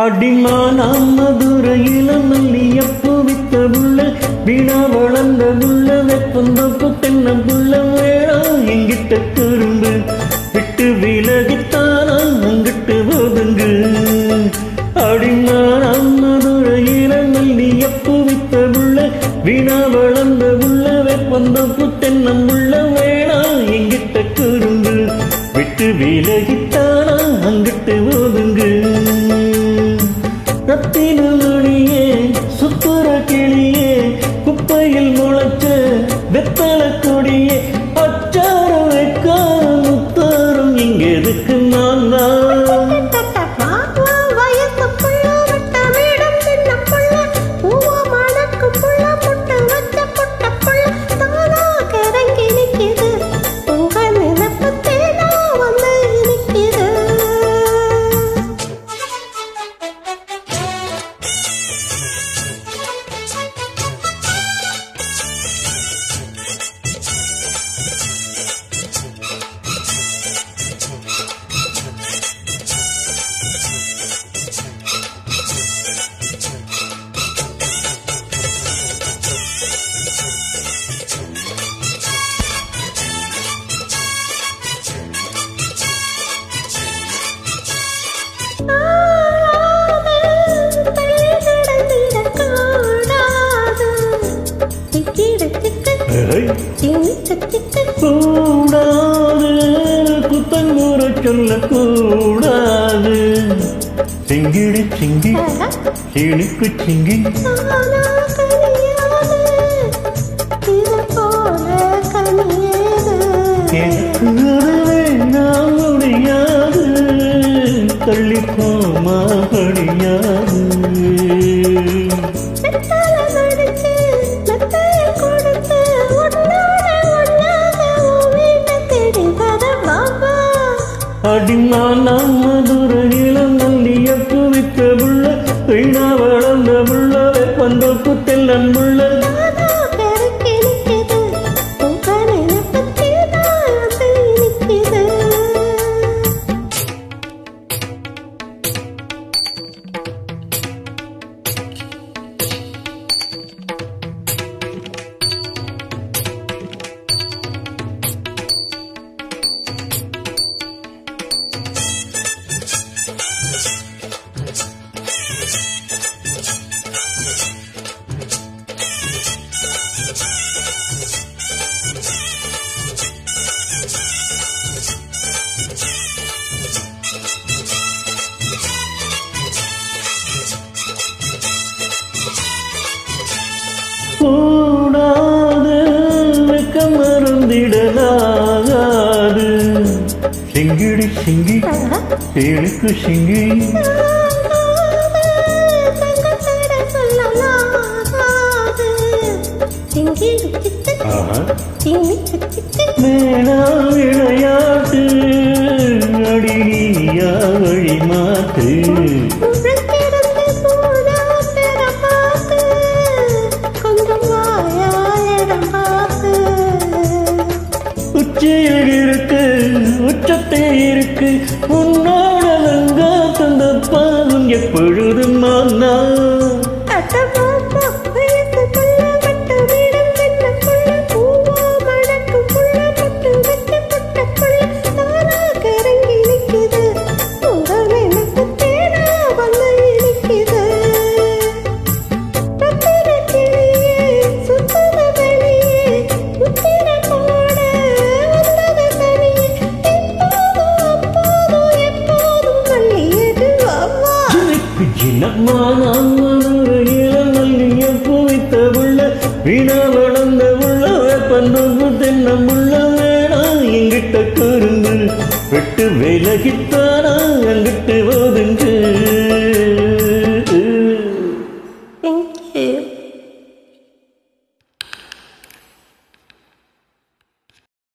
அடிமானாம் மதுரையில மல்லியப்பு வித்த புள்ள வீணா வளர்ந்த புள்ள வெப்பந்தப்பு தென்னம்புள்ள வேணாம் எங்கிட்ட திரும்பு விட்டு விலகித்தானா அங்கிட்டு ஒதுங்கு. அடிமானாம் மதுரையில மல்லியப்பு வித்த புள்ள வீணா வளர்ந்த புள்ள வெப்பந்தப்பு தென்னம்புள்ள வேணாம் எங்கிட்ட திரும்பு விட்டு விலகித்தானா அங்கிட்டு ஒதுங்கு. ரத்தின மணியே சுத்துற கிளியே குப்பையில் முளைச்ச வெத்தல கொடியே அச்சாரம் வைக்கார முத்தாரம் இங்க எதுக்கு நான் கூடாது குத்தங்கூற சொல்ல கூடாது. சிங்கிடி சிங்கி சீனுக்கு சிங்கி எனக்கு வேணாம் முடியாது தள்ளிப்போமா படியாது. அடிமானாம் மதுரையில மல்லியப்பு வித்த புள்ள வீணா வளர்ந்த புள்ள வெப்பந்தப்பு தென்னம்புள்ள கூடாது வெக்க மருந்திடலாகாது. சிங்கிடி சிங்கி சீனுக்கு சிங்கி மேலா விளையாட்டு அடியா வழி மாத்து. உச்சியில் இருக்கு உச்சத்தே இருக்கு உன்னோட வெங்கா தந்த பாவம் எப்பொழுதும் நான் வீணா வளர்ந்த உள்ள பண்பு தென்னம்புள்ள வேணா எங்கிட்ட கருந்து விட்டு விலகித்த